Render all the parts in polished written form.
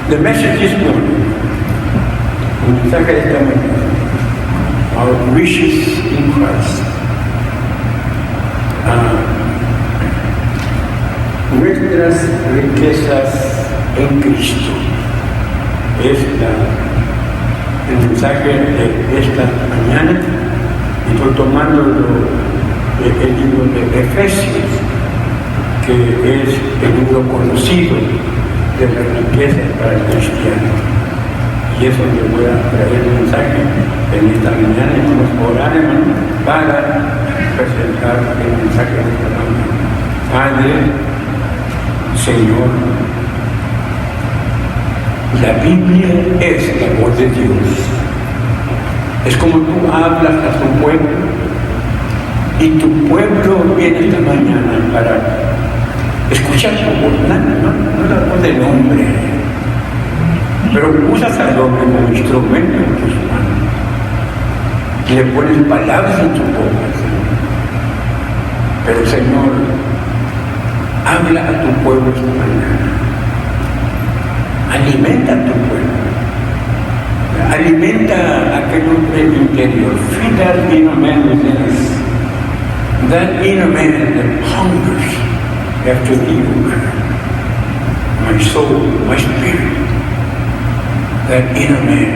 The message this morning, el mensaje de esta mañana, our riches in Christ. Nuestras riquezas en Cristo. Es el mensaje de esta mañana. Y estoy tomando el libro de Efesios, que es el libro conocido de las riquezas para el cristiano. Y eso le voy a traer el mensaje en esta mañana y vamos a orar, hermano, para presentar el mensaje de esta mañana. Padre, Señor, la Biblia es la voz de Dios. Es como tú hablas a tu pueblo y tu pueblo viene esta mañana para escuchar tu voz, no la voz del hombre, pero usas al hombre como instrumento en tus manos y le pones palabras en tu boca, Señor. Pero Señor, habla a tu pueblo esta mañana, alimenta a tu pueblo, alimenta a aquel hombre interior, feed that inner man within us, that inner man that hungers after you, my soul, my spirit, that inner man,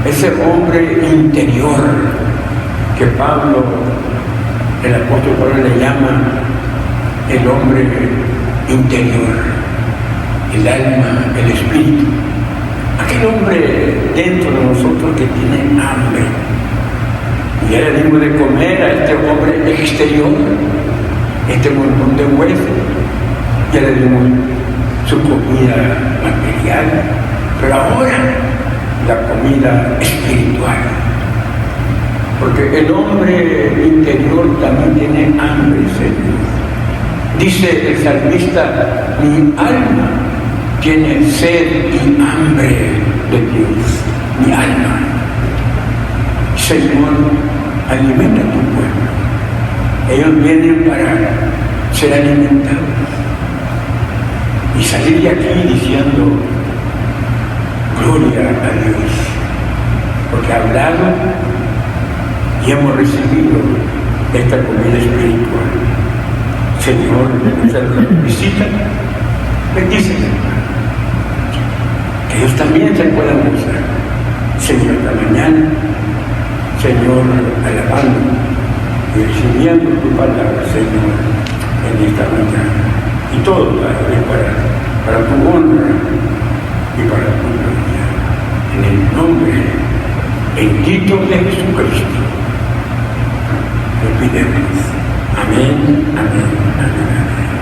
ese hombre interior que Pablo, el apóstol Pablo le llama el hombre interior, el alma, el espíritu, aquel hombre dentro de nosotros que tiene hambre. Y ya le dimos de comer a este hombre exterior, este montón de huesos, ya le dimos su comida material, pero ahora la comida espiritual, porque el hombre interior también tiene hambre, Señor. Dice el salmista, mi alma tiene sed y hambre de Dios, mi alma. Señor, alimenta a tu pueblo. Ellos vienen para ser alimentados y salir de aquí diciendo gloria a Dios, porque ha hablado y hemos recibido esta comida espiritual. Señor, nos visita, bendícenos, que ellos también se puedan gozar. Señor, esta mañana, Señor, alabando y recibiendo tu palabra, Señor, en esta mañana. Y todo, Padre, para tu honra y para tu gloria. En el nombre bendito de Jesucristo, lo pidemos. Amén, amén, amén, amén.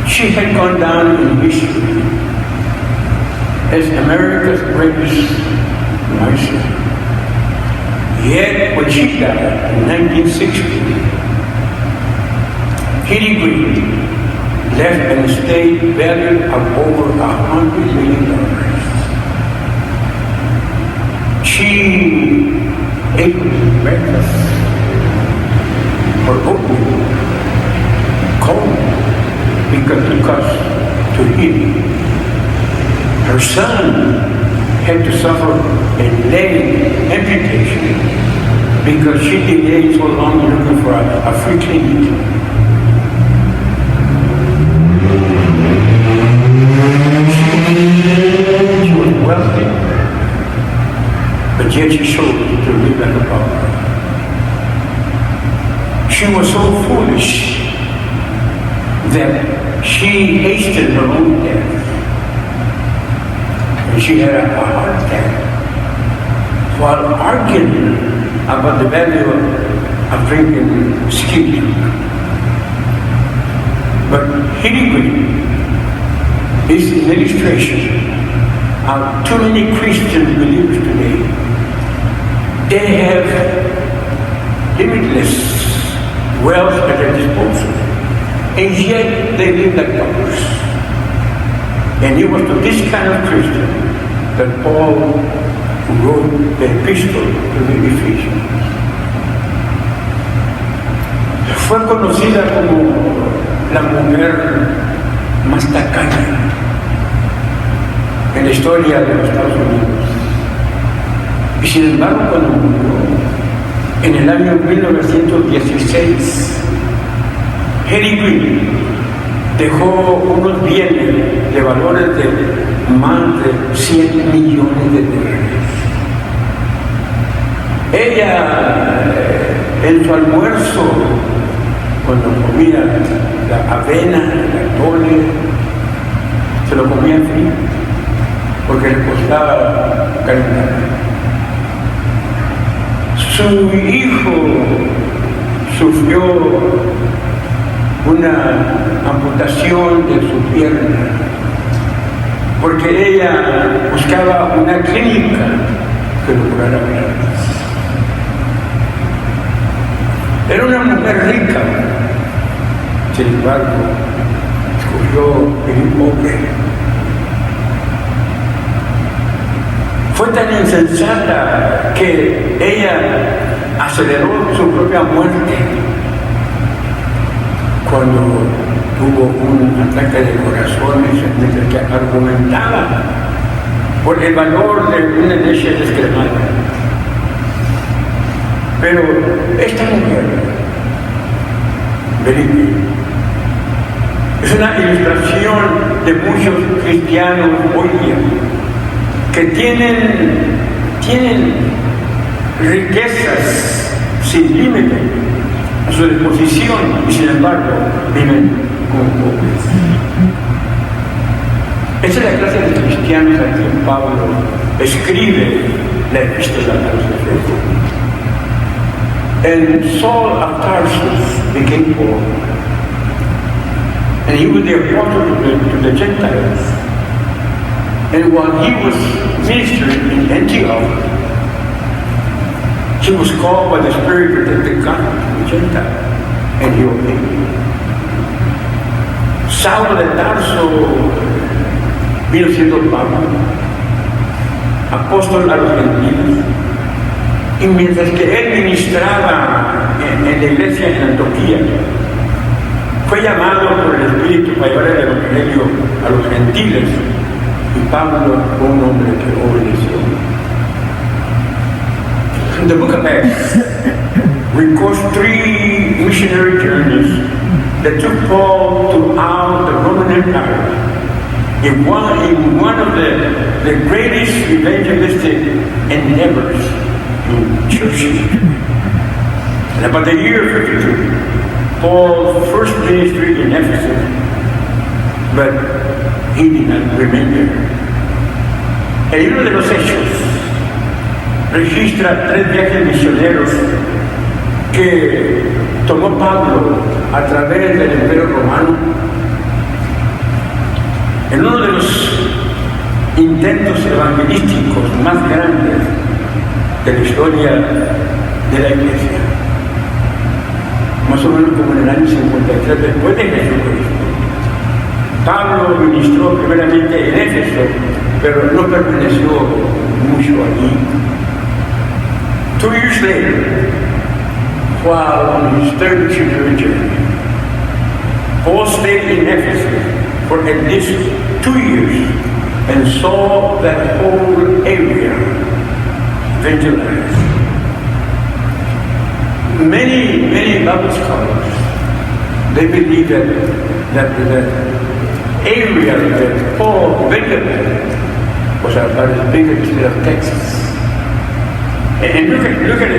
She had gone down in history as America's greatest martyr. Yet, when she died in 1960, Kitty Green left an estate valued of over $100 million. She ate breakfast for oatmeal, cold, because it cost to eat. Her son had to suffer a leg amputation because she delayed so long looking for a free clinic. She was wealthy, but yet she chose to live like a pauper. She was so foolish that she hastened her own death. And she had a heart attack while arguing about the value of drinking whiskey. But Hillary is an illustration of too many Christian believers today. They have limitless wealth at their disposal, and yet they live like paupers. And it was to this kind of Christian that Paul wrote the epistle to the Ephesians. Fue conocida como la mujer más tacaña historia de los Estados Unidos. Y sin embargo, cuando murió, en el año 1916, Harry Green dejó unos bienes de valores de más de 100 millones de dólares. Ella, en su almuerzo, cuando comía la avena, el atole, se lo comía frío, porque le costaba calentar. Su hijo sufrió una amputación de su pierna, porque ella buscaba una clínica que lo curara milagros. Era una mujer rica, sin embargo, escogió el pobre. Fue tan insensata que ella aceleró su propia muerte cuando tuvo un ataque de corazón, mientras que argumentaba por el valor de una leche descremada. Pero esta mujer, Belique, es una ilustración de muchos cristianos hoy día que tienen riquezas sin límite a su disposición y sin embargo viven como pobres. Esa es la clase de cristianos a quien Pablo escribe la epístola a los Efesios. And Saul of Tarsus became Paul, and he was the apostle to the Gentiles. And while he was ministering in Antioch, he was called by the Spirit to take the gospel to the Gentiles, and he obeyed. Saulo de Tarso vino siendo Pablo, apóstol a los gentiles, y mientras que él ministraba en la iglesia en Antioquía, fue llamado por el Espíritu para llevar el Evangelio a los gentiles, y Pablo fue un hombre que obedeció. The book of Acts records 3 missionary journeys that took Paul throughout the Roman Empire in one of the greatest evangelistic endeavors in church. And about the year 52, Paul's first ministry in Ephesus, but he did not remain there. El libro de los Hechos registra 3 viajes misioneros que tomó Pablo a través del Imperio Romano. En uno de los intentos evangelísticos más grandes de la historia de la Iglesia, más o menos como en el año 53 después de Jesucristo. Pablo ministró primeramente en Éfeso, pero no permaneció mucho allí. 2 years later, while on his third missionary journey, Paul stayed in Ephesus for at least 2 years and saw that whole area evangelized. Many Bible scholars, they believe that the area that Paul evangelized was about as big as the state of Texas. And look at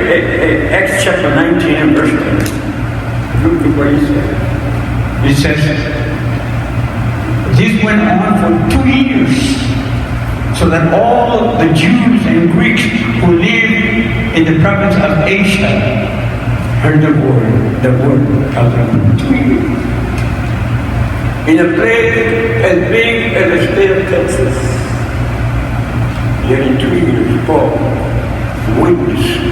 Acts chapter 19 and verse 10. Look at what he says. It says, this went on for 2 years, so that all the Jews and Greeks who lived in the province of Asia heard the word of the 2 years. In a place as big as the state of Texas, yet in 2 years, Paul witnessed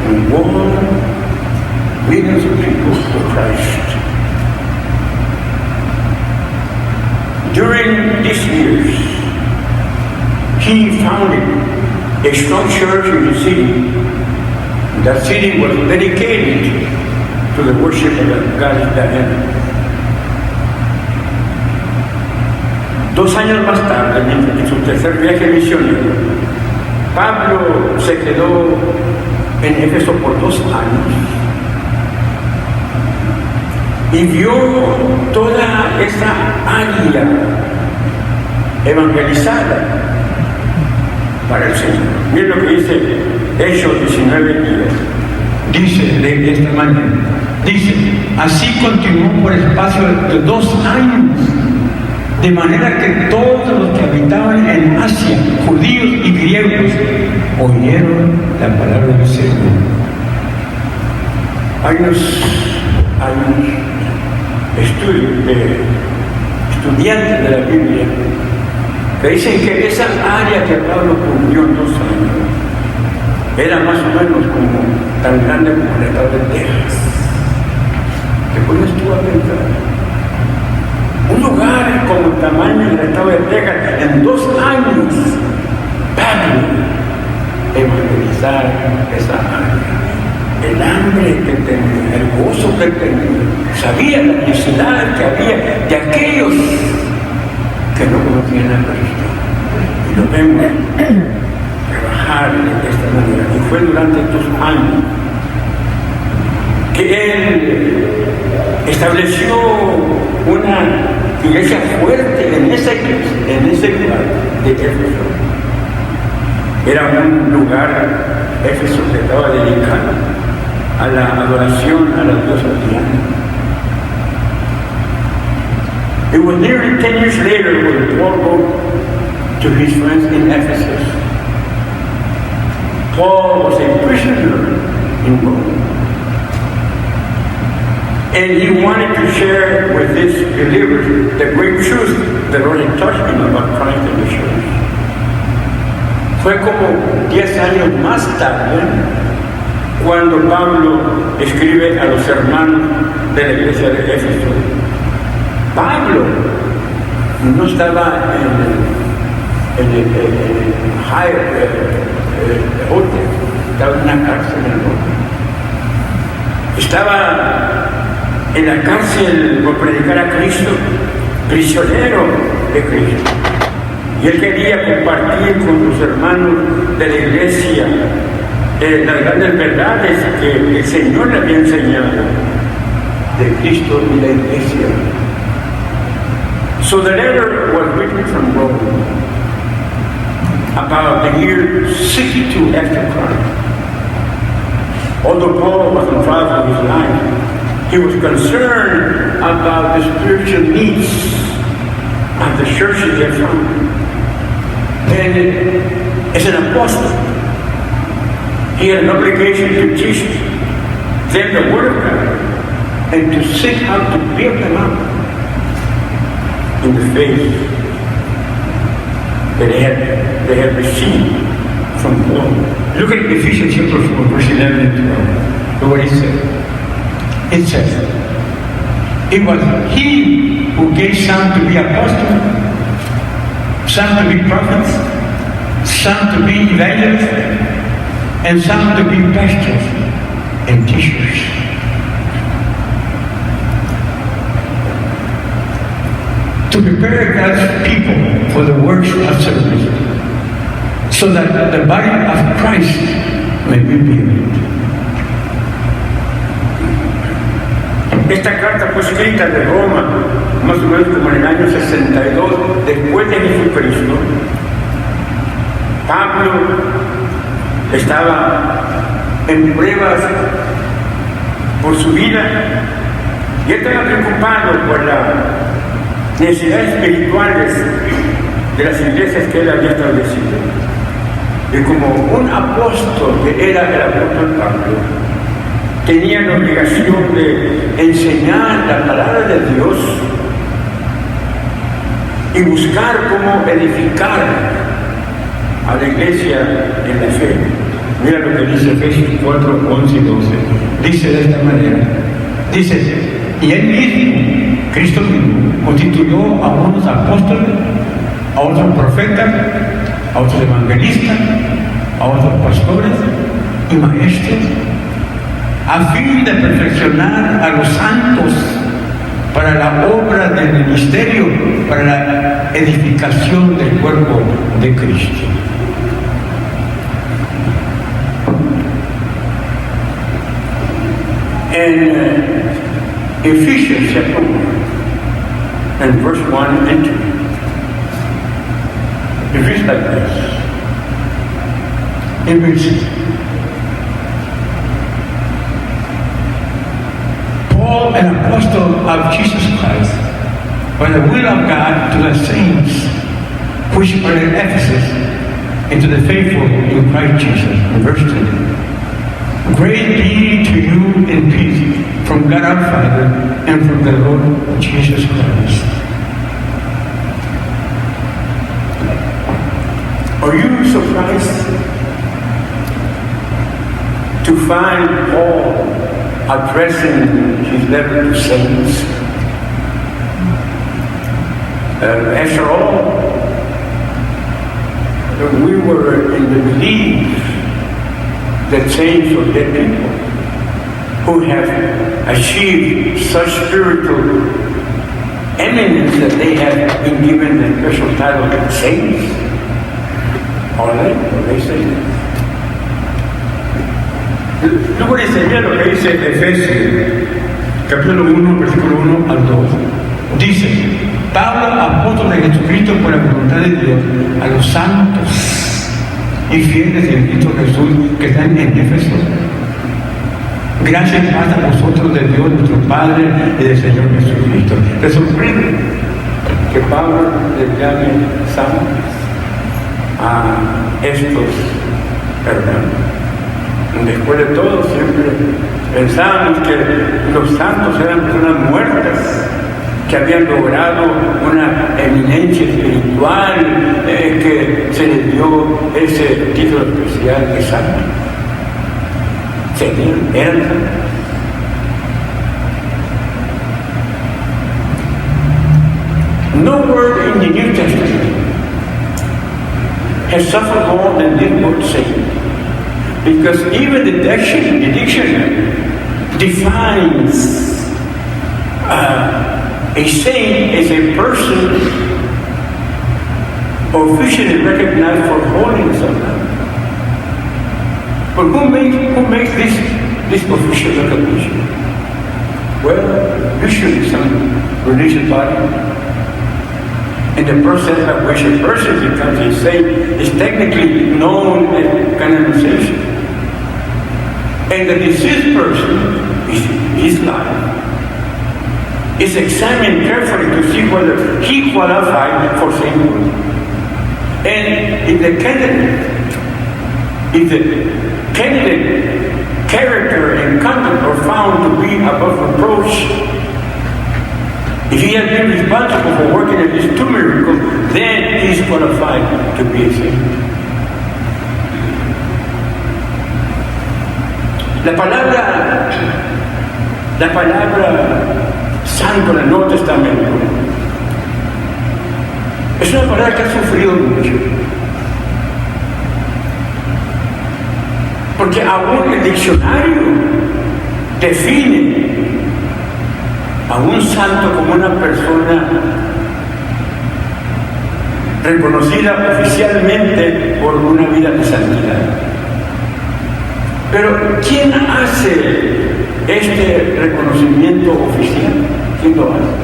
and won millions of people to Christ. During these years, he founded a strong church in the city. That city was dedicated to the worship of the goddess Diana. 2 años más tarde, en su tercer viaje misionero, Pablo se quedó en Éfeso por 2 años y vio toda esa área evangelizada para el Señor. Miren lo que dice Hechos 19:10. Dice de esta manera, dice, así continuó por espacio de 2 años, de manera que todos los que habitaban en Asia, judíos y griegos, oyeron la palabra del Señor. Hay unos estudiantes de la Biblia que dicen que esa área que Pablo cubrió en 2 años era más o menos como tan grande como el estado de Texas. ¿Te pones tú a pensar? Un lugar como el tamaño del estado de Texas, en 2 años, Pablo evangelizar esa área. El hambre que tenía, el gozo que tenía, sabía la necesidad que había de aquellos que no conocían a Cristo. Y lo vemos trabajar de esta manera. Y fue durante estos años que él estableció una iglesia fuerte en ese lugar de Éfeso. Era un lugar, Éfeso, que estaba dedicado a la adoración a la diosa Diana. It was nearly 10 years later when Paul wrote to his friends in Ephesus. Paul was a prisoner in Rome, and he wanted to share with his believers the great truth the Lord had taught him about Christ and the church. Fue como 10 años más tarde cuando Pablo escribe a los hermanos de la iglesia de Éfeso. Pablo no estaba en el hotel, estaba en una cárcel en Roma. Estaba en la cárcel por predicar a Cristo, prisionero de Cristo. Y él quería compartir con los hermanos de la iglesia las grandes verdades que el Señor le había enseñado de Cristo y la iglesia. So the letter was written from Rome about the year 62 after Christ. Although Paul was on trial for his life, he was concerned about the spiritual needs of the churches he founded. And as an apostle, he had an obligation to teach them the Word of God and to seek how to build them up in the faith that they had received from Paul. Look at Ephesians chapter 4, verse 11 and 12. Look what it says. It says, it was he who gave some to be apostles, some to be prophets, some to be evangelists, and some to be pastors and teachers. To prepare God's people for the works of service, so that the body of Christ may be built. Esta carta fue escrita de Roma, más o menos como en el año 62, después de Jesucristo. Pablo estaba en pruebas por su vida y estaba preocupado por las necesidades espirituales de las iglesias que él había establecido. Y como un apóstol que era el apóstol Pablo, tenía la obligación de enseñar la palabra de Dios y buscar cómo edificar a la iglesia en la fe. Mira lo que dice Efesios 4, 11 y 12. Dice de esta manera. Dice, y él mismo, Cristo mismo, constituyó a unos apóstoles, a otros profetas, a otros evangelistas, a otros pastores y maestros, a fin de perfeccionar a los santos para la obra del ministerio, para la edificación del cuerpo de Cristo. In Ephesians chapter 1 and verse 1 and 2, it reads like this. It reads, Paul, an apostle of Jesus Christ, by the will of God, to the saints which are in Ephesus, and to the faithful in Christ Jesus. In verse 2. Grace be to you in peace from God our Father and from the Lord Jesus Christ. Are you surprised to find Paul addressing his letter to saints? After all, we were in the belief that saints or dead people who have achieved such spiritual eminence that they have been given the special title of saints. Are they saints? Luego dice, lo que dice Efesios, capítulo 1, versículo 1 al 2. Dice, Pablo, apóstol de Jesucristo por la voluntad de Dios, a los santos y fieles en Cristo Jesús que están en Éfeso. Gracias más a vosotros de Dios nuestro Padre y del Señor Jesucristo. ¿Te sorprende Que Pablo les llame santos a estos hermanos? Después de todo, siempre pensábamos que los santos eran personas muertas, que habían logrado una eminencia espiritual, que se les dio ese título especial de santo. Eran santos. No word in the New Testament has suffered more than this word saint. Because even the dictionary defines a saint as a person officially recognized for holiness of life. But who makes this official recognition? Well, usually some religious body. And the process by which a person becomes a saint is technically known as canonization. And the deceased person, his life, is examined carefully to see whether he qualified for sainthood. And if the candidate character and conduct are found to be above reproach, if he has been responsible for working at these two miracles, then he is qualified to be a saint. La palabra santo en el Nuevo Testamento es una palabra que ha sufrido mucho. Porque aún el diccionario define a un santo como una persona reconocida oficialmente por una vida de santidad. Pero ¿quién hace este reconocimiento oficial? ¿Quién lo hace?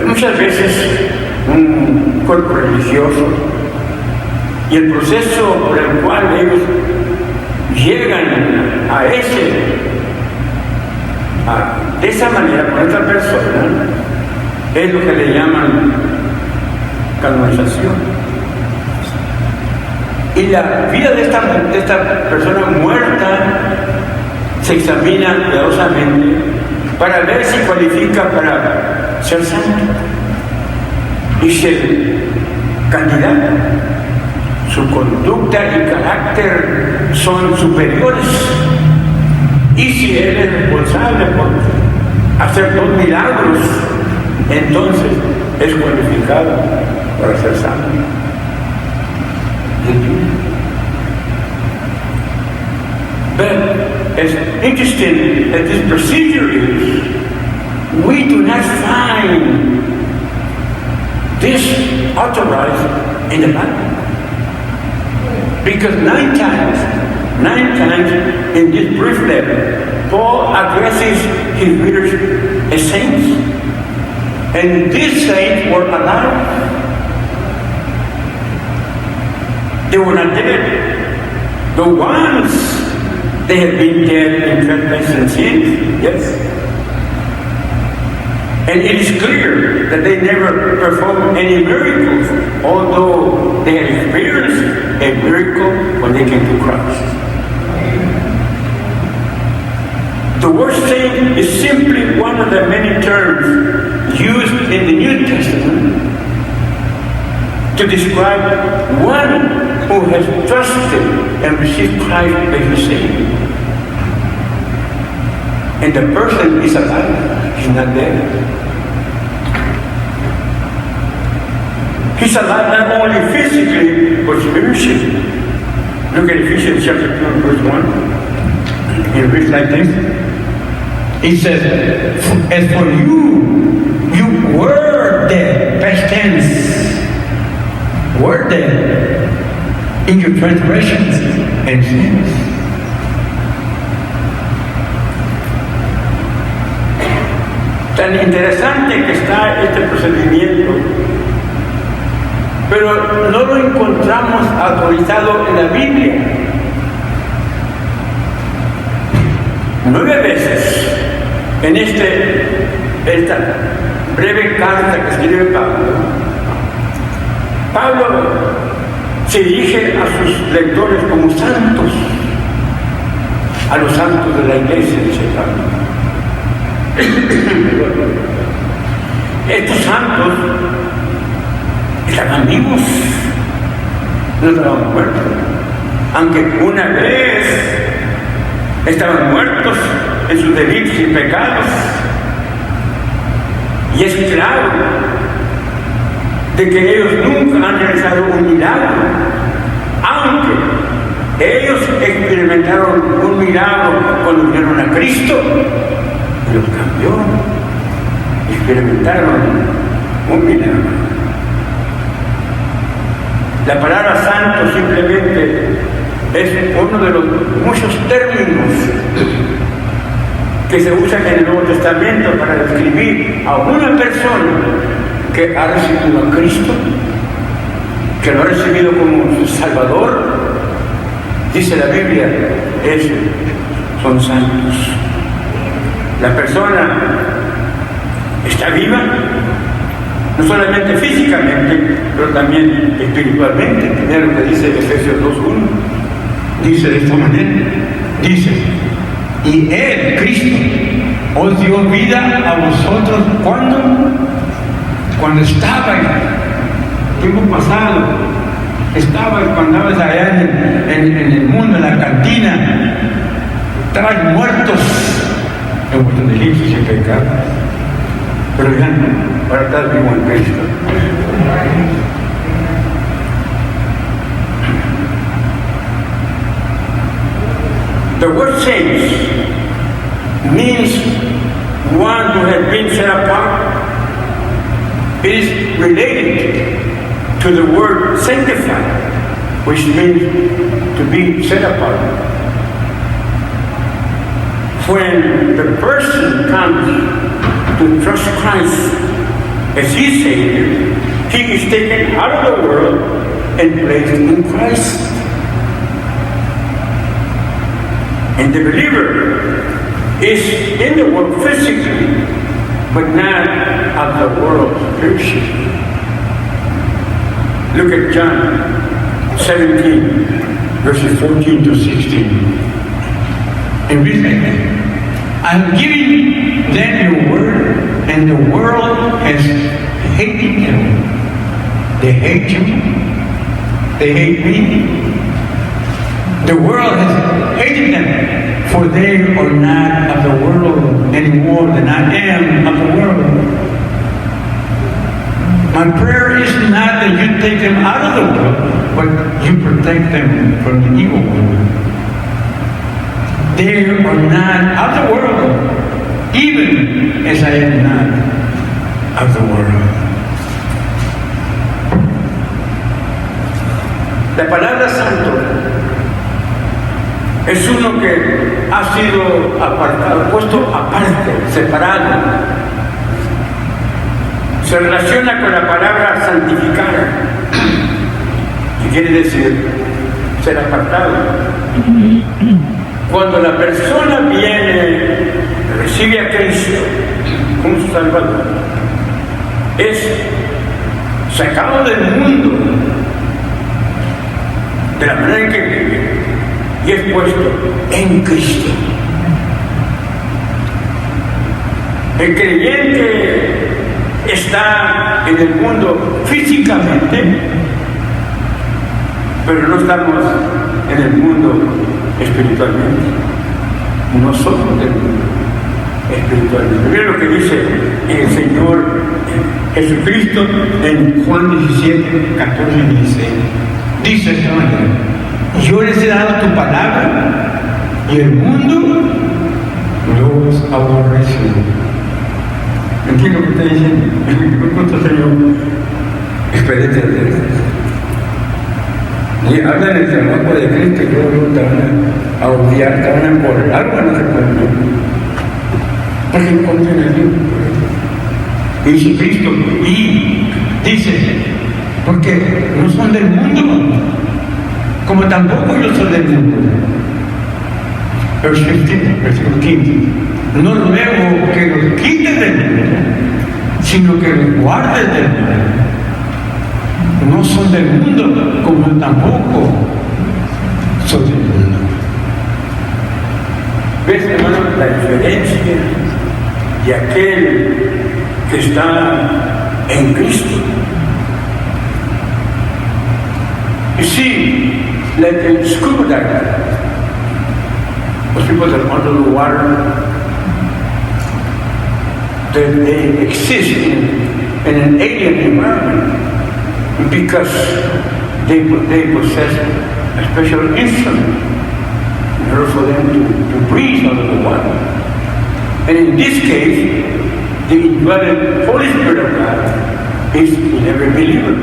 Muchas veces un cuerpo religioso, y el proceso por el cual ellos llegan de esa manera con esta persona es lo que le llaman canonización. Y la vida de esta persona muerta se examina cuidadosamente para ver si cualifica para ser santo. Y si el candidato, su conducta y carácter son superiores, y si él es responsable por hacer dos milagros, entonces es cualificado para ser santo. But as interesting as this procedure is, we do not find this authorized in the Bible? Because nine times in this brief letter, Paul addresses his readers as saints. And these saints were alive. They were not dead. The ones, they had been dead in trespasses and sins, yes. And it is clear that they never performed any miracles, although they had experienced a miracle when they came to Christ. The word saint is simply one of the many terms used in the New Testament to describe one who has trusted and received Christ as his Savior. And the person is alive, he's not dead. He's alive not only physically, but spiritually. Look at Ephesians chapter 2, verse 1. It reads like this. It says, as for you were dead, past tense, were dead in your transgressions and sins. Tan interesante que está este procedimiento, pero no lo encontramos autorizado en la Biblia. 9 veces en esta breve carta que escribe Pablo se dirige a sus lectores como santos, a los santos de la iglesia, dice Pablo. Estos santos estaban vivos, no estaban muertos, aunque una vez estaban muertos en sus delitos y pecados. Y es claro de que ellos nunca han realizado un milagro, aunque ellos experimentaron un milagro cuando vinieron a Cristo, y los cambió, experimentaron un milagro. La palabra santo simplemente es uno de los muchos términos que se usan en el Nuevo Testamento para describir a una persona que ha recibido a Cristo, que lo ha recibido como su Salvador. Dice la Biblia, son santos. La persona está viva, no solamente físicamente, pero también espiritualmente. Mira lo que dice Efesios 2:1. Dice de esta manera, dice, y Él, Cristo, os dio vida a vosotros cuando estabais, tiempo pasado, cuando estabais allá en el mundo, en la cantina, estabais muertos en vuestros delitos y pecados, pero ya no, para estar vivo en Cristo. The word saints means one who has been set apart. It is related to the word sanctified, which means to be set apart. When the person comes to trust Christ as his Savior, he is taken out of the world and placed in Christ. And the believer is in the world physically, but not of the world spiritually. Look at John 17, verses 14 to 16. And read that. I'm giving them your word, and the world has hated them. They hate you. They hate me. The world has hated them, for they are not of the world anymore than I am of the world. My prayer is not that you take them out of the world, but you protect them from the evil one. They are not of the world, even as I am not of the world. La palabra santo es uno que ha sido apartado, puesto aparte, separado. Se relaciona con la palabra santificar, que quiere decir ser apartado. Cuando la persona viene, recibe a Cristo como su Salvador, es sacado del mundo de la manera en que vive y es puesto en Cristo. El creyente está en el mundo físicamente, pero no estamos en el mundo espiritualmente. No somos del mundo espiritualmente. Mira lo que dice el Señor Jesucristo en Juan 17, 14 y 16. Dice esta manera: yo les he dado tu palabra y el mundo los aborreció. ¿Entiendes lo que está diciendo? ¿Me cuenta, Señor? Espérate. Y hablan del trabajo de Cristo y luego te van a odiar, te van a correr. Algo no se puede. Porque no confían en Dios. Y dice Cristo, y dice, porque no son del mundo, como tampoco yo soy del mundo. Versículo 15. No luego que los quites del mundo, sino que los guardes del mundo. No son del mundo, como tampoco soy del mundo. ¿Ves, hermano, la diferencia de aquel que está en Cristo? You see, like in scuba diving, those people that are under the water, they exist in an alien environment because they possess a special instrument in order for them to breathe under the water. And in this case, the indwelling Holy Spirit of God is in every believer.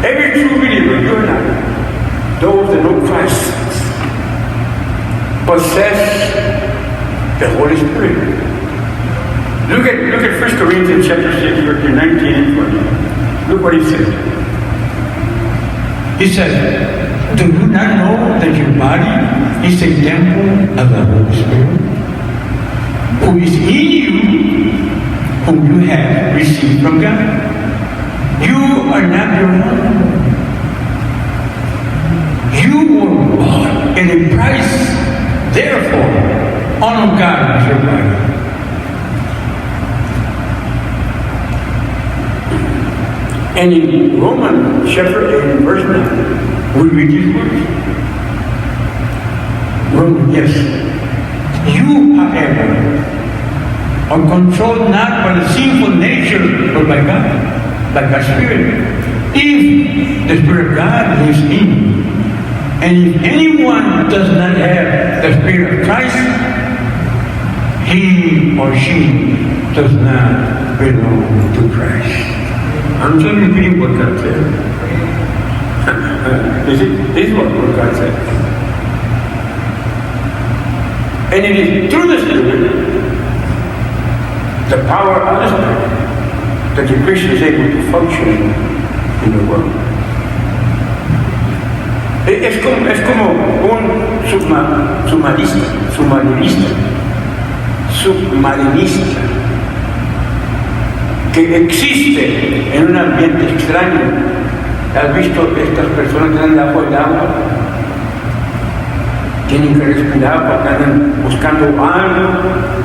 Every true believer, you and I, those that know Christ, possess the Holy Spirit. Look at 1 Corinthians chapter 6, verses 19 and 20. Look what he says. He says, do you not know that your body is a temple of the Holy Spirit, who is in you, whom you have received from God? You are not your own. You were bought at a price. Therefore, honor God with your body. And in Romans chapter 8, verse 9, we read these words. Yes. You, however, are controlled not by the sinful nature, but by God, by God's Spirit. If the Spirit of God lives in you, and if anyone does not have the Spirit of Christ, he or she does not belong to Christ. I'm just repeating what God said. This is what God said. And it is through the Spirit, the power of the Spirit, that the Christian is able to function in the world. Es como un submarinista que existe en un ambiente extraño. ¿Has visto estas personas que andan bajo el agua? Tienen que respirar porque andan buscando algo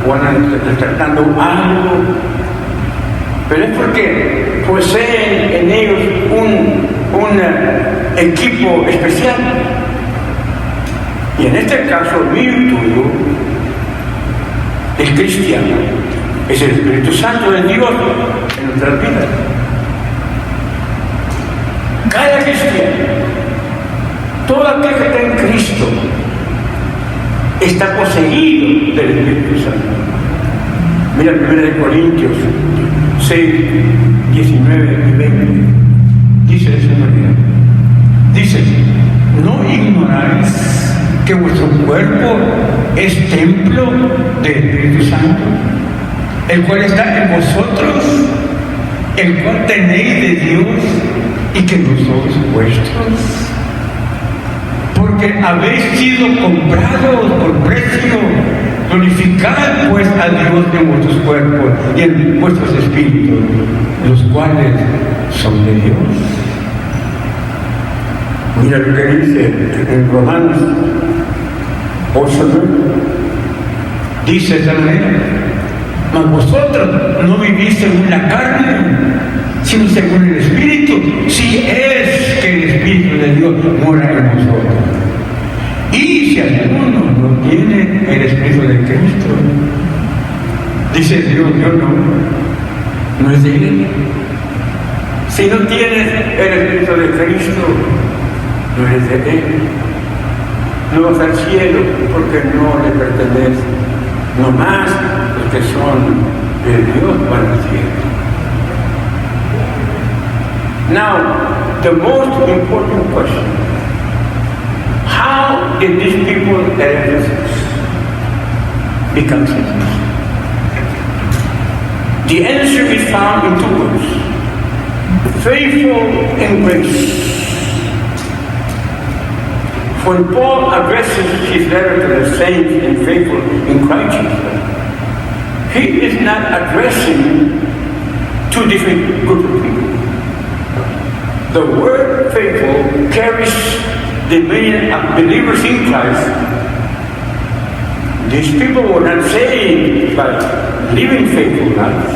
o andan tratando algo. Pero es porque poseen en ellos un equipo especial. Y en este caso, mío y tuyo, el cristiano es el Espíritu Santo de Dios en nuestras vidas. Cada cristiano, todo aquel que está en Cristo, está poseído del Espíritu Santo. Mira 1 Corintios 6, 19 y 20. dice de esa manera. Dice, ¿no ignoráis que vuestro cuerpo es templo del Espíritu Santo, el cual está en vosotros, el cual tenéis de Dios y que no sois vuestros? Porque habéis sido comprados por precio. Glorificad pues a Dios en vuestros cuerpos y en vuestros espíritus, los cuales son de Dios. Mira lo que dice en Romanos 8:9. Dice de esta manera, mas vosotros no vivís según la carne, sino según el Espíritu, si es que el Espíritu de Dios mora en vosotros. Y si alguno no tiene el Espíritu de Cristo, dice Dios, yo no es de Él. Si no tienes el Espíritu de Cristo, no eres de Él. No vas al cielo porque no le pertenece. No más los que son de Dios van al cielo. Now, the most important question: how did these people at Ephesus become sinners? The answer is found in two words: faithful and grace. When Paul addresses his letter to the saints and faithful in Christ Jesus, he is not addressing two different groups of people. The word faithful carries the meaning of believers in Christ. These people were not saved by living faithful lives.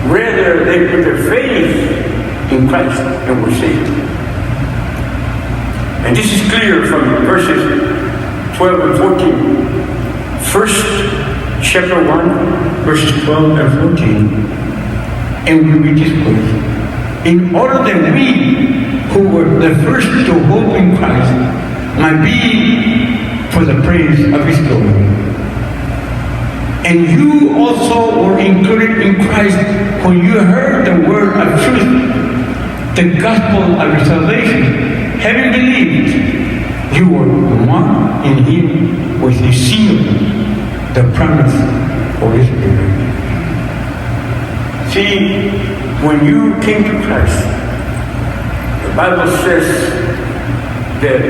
Rather, they put their faith in Christ and were saved. And this is clear from verses 12 and 14. First, chapter 1, verses 12 and 14. And we read this place. In order that we, who were the first to hope in Christ, might be for the praise of His glory. And you also were included in Christ when you heard the word of truth, the gospel of your salvation. Having believed, you were one in Him with His seal, the promise for His Spirit. See, when you came to Christ, the Bible says that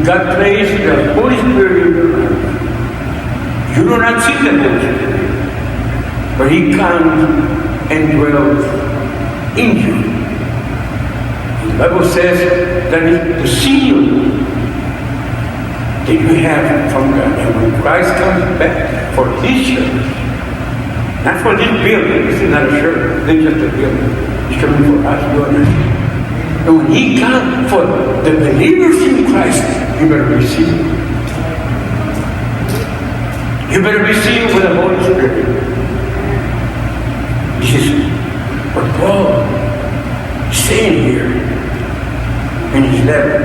God placed the Holy Spirit in your life. You do not see the Holy Spirit, but He comes and dwells in you. The Bible says that it's the seal that you have from God. And when Christ comes back for His church, not for this building, this is not a church, this is just a building. He's coming for us, you and I. And when He comes for the believers in Christ, you better receive it. You better receive it with the Holy Spirit. This is what Paul is saying here in his letter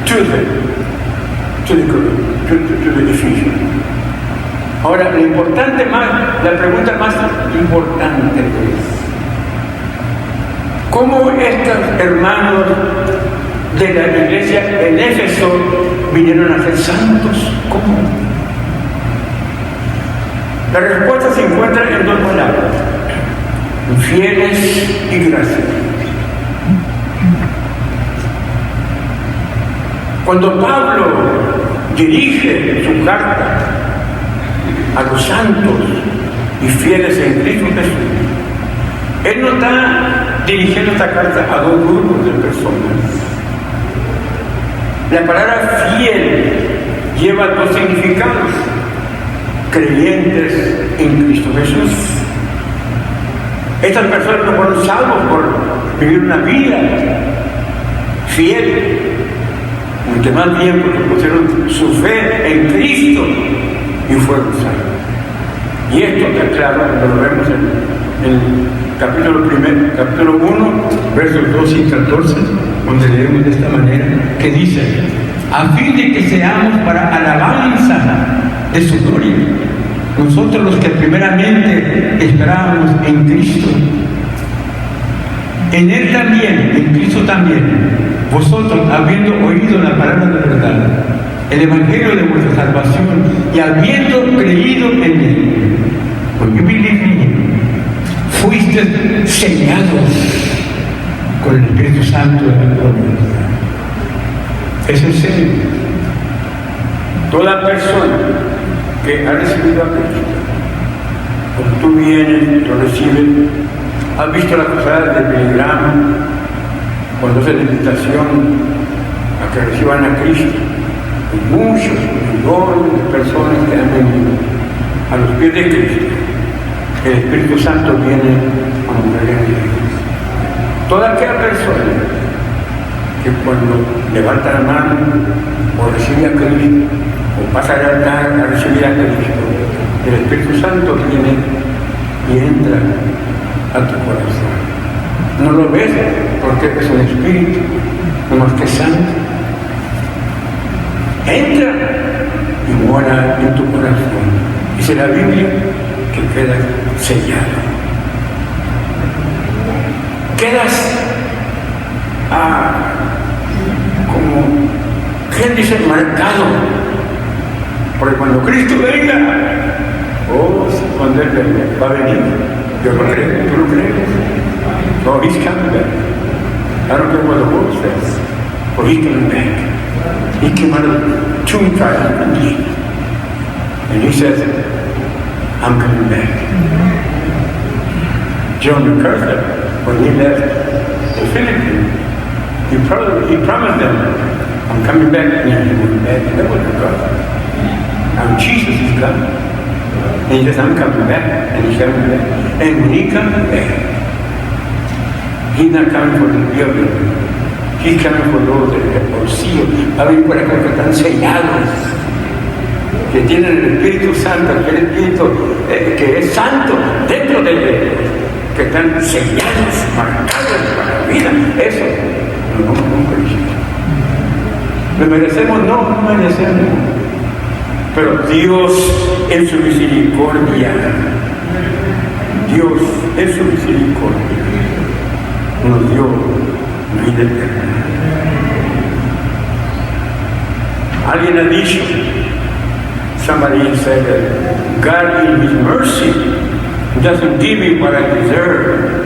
to the Ephesians. Ahora, la pregunta más importante es: ¿cómo estos hermanos de la iglesia en Éfeso vinieron a ser santos? ¿Cómo? La respuesta se encuentra en dos palabras: fieles y gracia. Cuando Pablo dirige su carta a los santos y fieles en Cristo Jesús, él no está dirigiendo esta carta a dos grupos de personas. La palabra fiel lleva dos significados: creyentes en Cristo Jesús. Estas personas no fueron salvos por vivir una vida fiel, mucho más bien porque pusieron su fe en Cristo y fueron salvos. Y esto está claro cuando lo vemos en el capítulo 1, versos 12 y 14, donde leemos de esta manera, que dice: a fin de que seamos para alabanza de su gloria, nosotros los que primeramente esperábamos en Cristo. En Él también, en Cristo también, vosotros, habiendo oído la palabra de verdad, el Evangelio de vuestra salvación, y habiendo creído en Él, when you believe in Him, fuiste sellados con el Espíritu Santo de la promesa. Es el sello. Toda persona que ha recibido a Cristo, cuando tú vienes, lo recibes, has visto la cruzada de Billy Graham, cuando hace la invitación a que reciban a Cristo, y muchos millones de personas que han venido a los pies de Cristo, el Espíritu Santo viene a mover en ellos. Toda aquella persona que cuando levanta la mano o recibe a Cristo, o pasa al altar a recibir a Cristo, el Espíritu Santo viene y entra a tu corazón. No lo ves porque es un Espíritu, no más que santo. Entra y mora en tu corazón. Dice la Biblia que quedas sellado. Quedas como, ¿quién dice? Marcado. Porque cuando Cristo venga, cuando Él venga, va a venir. Yo lo creo, ¿tú lo crees? No, He's coming back. I don't care what the world says, but He's coming back. He came out of the tomb triumphantly. And He says, I'm coming back. John MacArthur, when he left the Philippines, he promised them, I'm coming back, and he went back. That was MacArthur. Now Jesus is coming. And He says, I'm coming back, and He's coming back. And when He comes back, He's not coming for the building. He's coming for those del bolsillo. Va a venir por acá que están sellados, que tienen el Espíritu Santo, que el Espíritu que es santo dentro de ellos, que están sellados, marcados para la vida. Eso lo vamos con Cristo. ¿Lo merecemos? No merecemos. Pero Dios en su misericordia, Dios en su misericordia nos dio vida eterna. Alguien ha dicho, somebody said that God in His mercy doesn't give me what I deserve,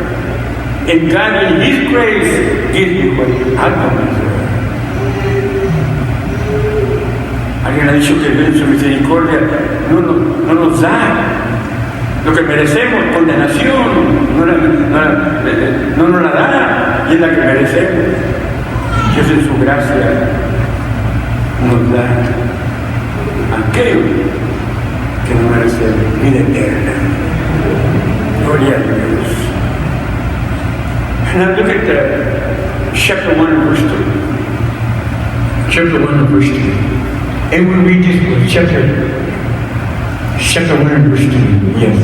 and God in His grace gives me what I don't deserve. Alguien ha dicho que en su misericordia no nos da lo que merecemos, condenación, no nos la da, y es la que merecemos. Dios en su gracia nos da aquello que no merecemos, vida eterna. Gloria a Dios. Now look at chapter 1 and verse 3. Chapter 1 and verse 3. And we read this with chapter 1 and verse 3. Yes.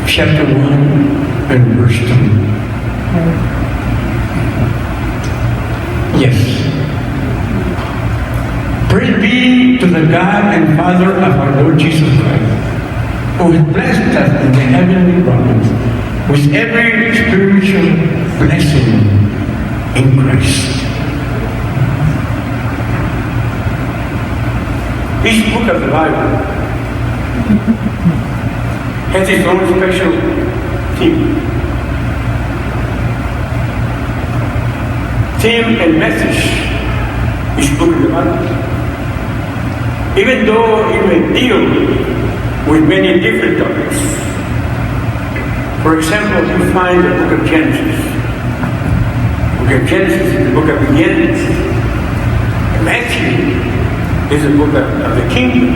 Chapter 1 and verse 3. Yes. Praise be to the God and Father of our Lord Jesus Christ, who has blessed us in the heavenly realms with every spiritual blessing in Christ. Each book of the Bible has its own special theme. Theme and message, each book of the Bible. Even though it may deal with many different topics. For example, you find the book of Genesis. The book of Genesis is the book of beginnings. Matthew is the book of the kingdom.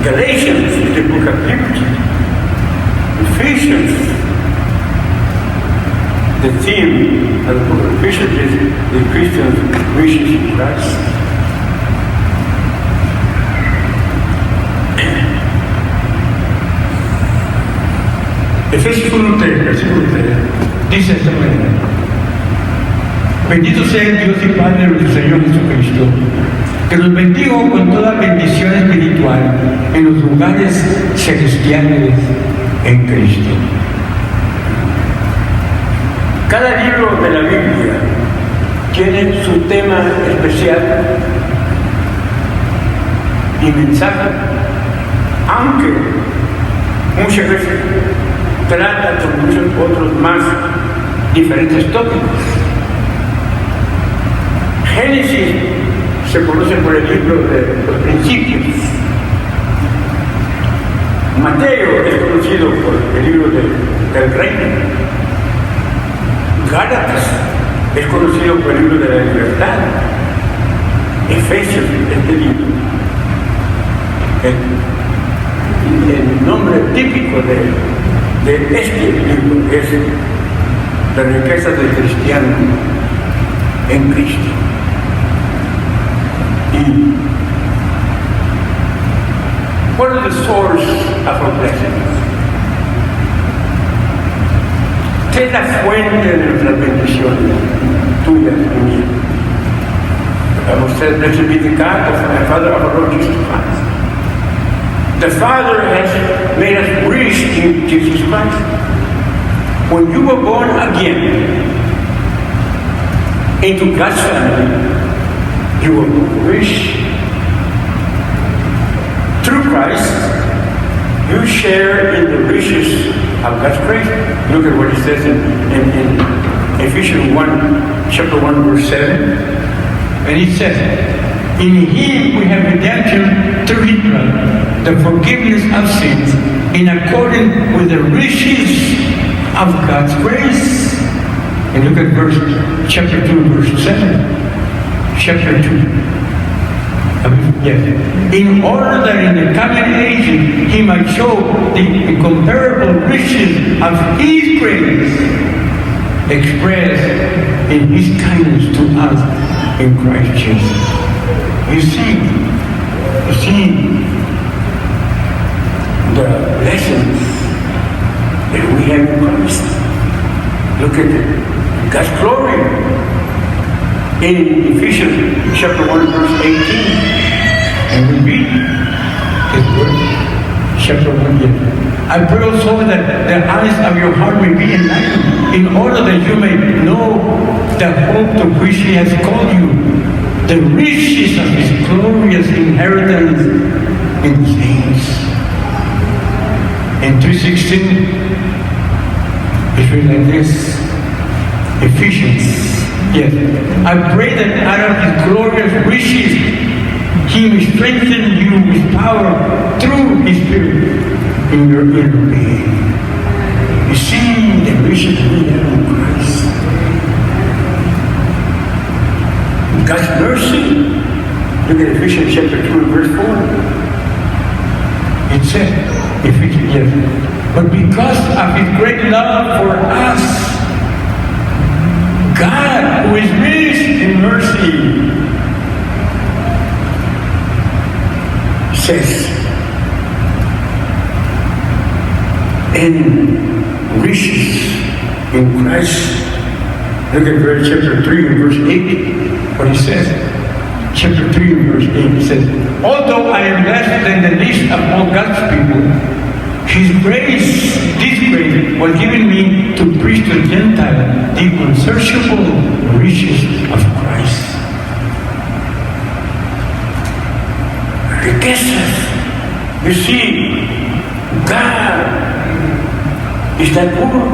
Galatians is the book of liberty. Ephesians, the theme of the book of Ephesians is the Christian's riches in Christ. Efesios 1:3, versículo 3, dice de esta manera: bendito sea el Dios y Padre de nuestro Señor Jesucristo, que nos bendiga con toda bendición espiritual en los lugares celestiales en Cristo. Cada libro de la Biblia tiene su tema especial y mensaje, aunque muchas veces trata con muchos otros más diferentes tópicos. Génesis se conoce por el libro de los principios. Mateo es conocido por el libro del reino. Gálatas es conocido por el libro de la libertad. Efesios, este libro. El nombre típico de este libro es La riqueza del cristiano en Cristo. Y what is the source of our blessings? ¿Qué es la fuente de nuestras bendiciones? Tuyas y mías. Bible says, blessed be the God, the Father of our Lord Jesus Christ. The Father has made us rich in Jesus Christ. When you were born again into God's family, you were rich. Through Christ, you share in the riches of God's grace. Look at what it says in Ephesians 1, chapter 1, verse 7. And it says, in Him we have redemption through His blood, the forgiveness of sins, in accordance with the riches of God's grace. And look at chapter 2, verse 7. Chapter 2. Yes. In order that in the coming ages He might show the incomparable riches of His grace expressed in His kindness to us in Christ Jesus. You see the blessings that we have in Christ. Look at God's glory. In Ephesians chapter 1, verse 18, and we read His word, chapter 1, yes. I pray also that the eyes of your heart may be enlightened, in order that you may know the hope to which He has called you, the riches of His glorious inheritance in the saints. In 3:16, it's written like this, Ephesians. Yes, I pray that out of His glorious riches He may strengthen you with power through His Spirit in your inner being. You see the riches we have in Christ. God's mercy. Look at Ephesians chapter 2 and verse 4. It says, Ephesians, yes, but because of His great love for us, God, who is rich in mercy, says, in riches in Christ. Look at chapter 3 and verse 8, what he says. Chapter 3 and verse 8, he says, although I am less than the least of all God's people, His grace, this grace, was given me to preach to the Gentiles the unsearchable riches of Christ. Riquezas. You see, God is that poor,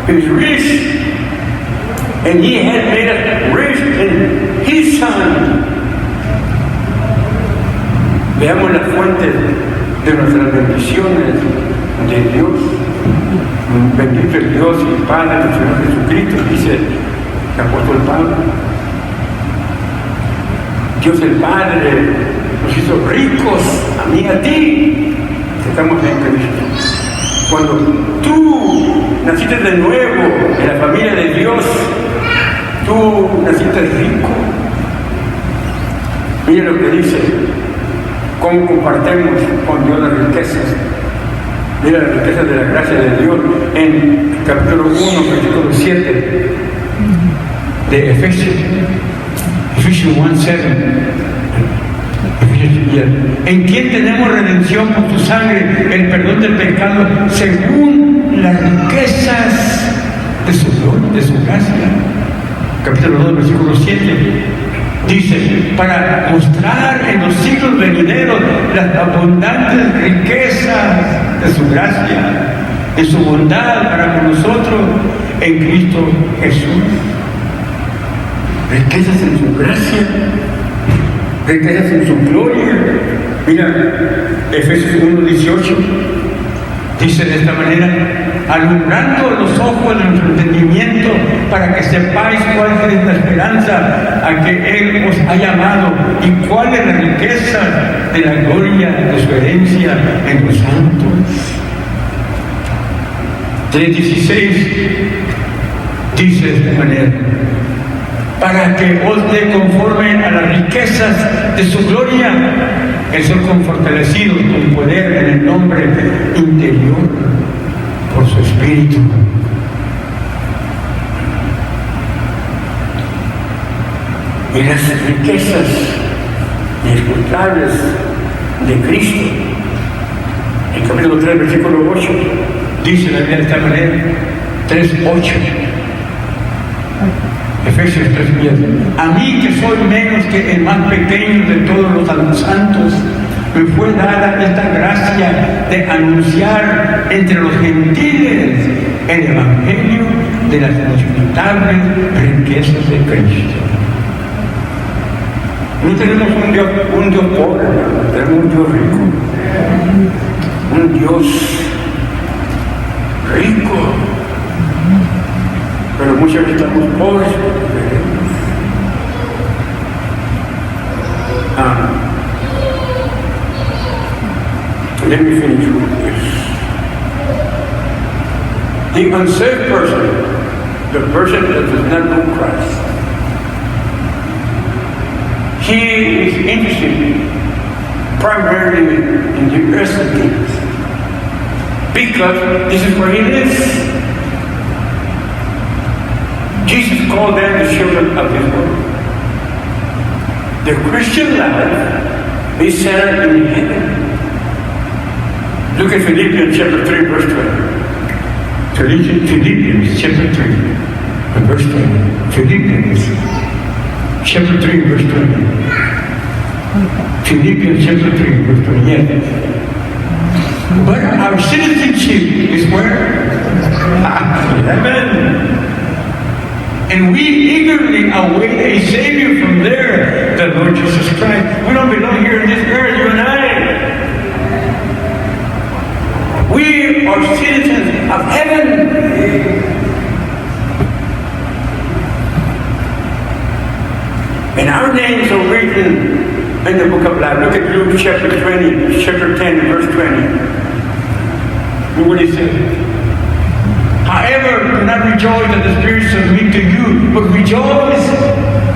He is rich, and He has made us rich in His Son. Veamos las fuentes de nuestras bendiciones de Dios. Bendito el Dios y Padre del Señor Jesucristo, dice el apóstol Pablo. Dios el Padre nos hizo ricos, a mí y a ti, que estamos en Cristo. Cuando tú naciste de nuevo en la familia de Dios, tú naciste rico. Mira lo que dice, cómo compartimos con Dios las riquezas. Mira la riqueza de la gracia de Dios en capítulo 1, versículo 7 de Efesios 1:7. En quien tenemos redención por su sangre, el perdón del pecado, según las riquezas de su gloria, de su gracia. Capítulo 2, versículo 7. Dice, para mostrar en los siglos venideros las abundantes riquezas de su gracia, de su bondad para con nosotros en Cristo Jesús. Riquezas en su gracia, riquezas en su gloria. Mira, Efesios 1:18 dice de esta manera, alumbrando los ojos de nuestro entendimiento para que sepáis cuál es la esperanza a que Él os ha llamado y cuál es la riqueza de la gloria de su herencia en los santos. 3:16 dice de esta manera, para que os dé conforme a las riquezas de su gloria, el ser fortalecidos con poder en el nombre interior por su Espíritu. Y las riquezas inescrutables de Cristo, en capítulo 3, versículo 8, dice la Biblia de esta manera, 3:8. Efesios 3:10. A mí que soy menos que el más pequeño de todos los santos, me fue dada esta gracia de anunciar entre los gentiles el evangelio de las inescrutables riquezas de Cristo. No tenemos un Dios pobre, tenemos un Dios rico. Un Dios rico. Pero muchas veces estamos pobres. Let me finish with this. The unsaved person, the person that does not know Christ, he is interested primarily in the earthly things because this is where he lives. Jesus called them the children of his world. The Christian life is centered in heaven. Look at Philippians chapter 3, verse 20. Philippians chapter 3, verse 20. Philippians chapter 3, verse 20. Philippians chapter 3, verse 20. Yes. But our citizenship is where? Heaven. And we eagerly await a Savior from there, the Lord Jesus Christ. We don't belong here in this earth, you and I. We are citizens of heaven. And our names are written in the book of life. Look at Luke chapter 20, chapter 10, verse 20. Look what he says. However, do not rejoice that the Spirit submit to you, but rejoice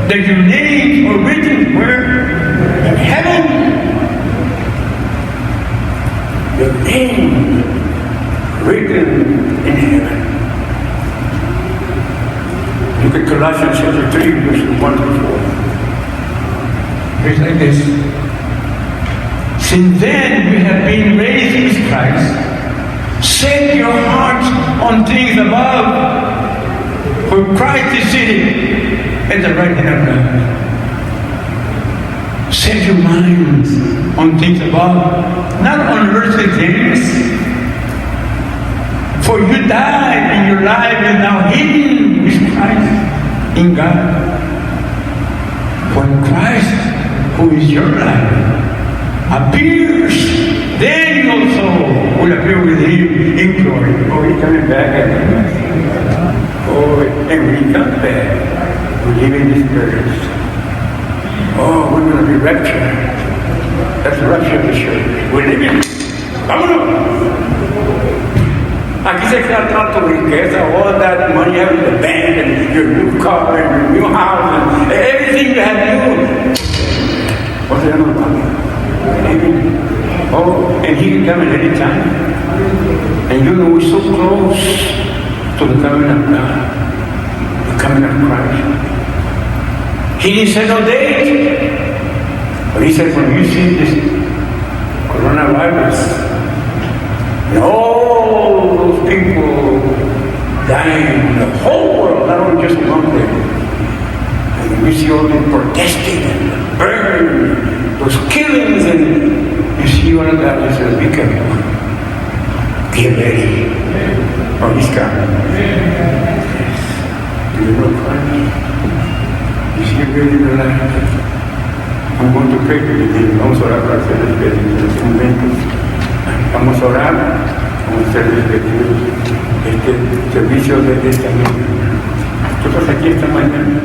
that your names are written where? In heaven. Your name written in heaven. Look at Colossians chapter 3, verses 1 to 4. It's like this. Since then we have been raised with Christ. Set your hearts on things above, where Christ is sitting at the right hand of God. Set your minds on things above, not on earthly things. For you died and your life is now hidden with Christ in God. When Christ, who is your life, appears, then you also will appear with him in glory. Oh, he's coming back again. Oh, and when he comes back, we live in this earth. Oh, we're going to be raptured. That's the rapture of the church. We're living. Vámonos. Aquí se trata tu riqueza, all that money you have in the bank, and your new car, and your new house, and everything you have new. What's the other money? Oh, and he can come at any time. And you know we're so close to the coming of God, the coming of Christ. He didn't say no date, but he said when you see this coronavirus, and all those people dying, the whole world, not only just one place. And we see all the protesting and burning, those killings, and you see one of God and says, be careful. Get ready. Oh, he's coming. Do you know Christ? Is he really alive? I'm going to pray for you. Vamos a orar para ser despedidos en este momento. Vamos a orar, vamos a ser despedidos de este servicio de esta mañana. Nosotros aquí esta mañana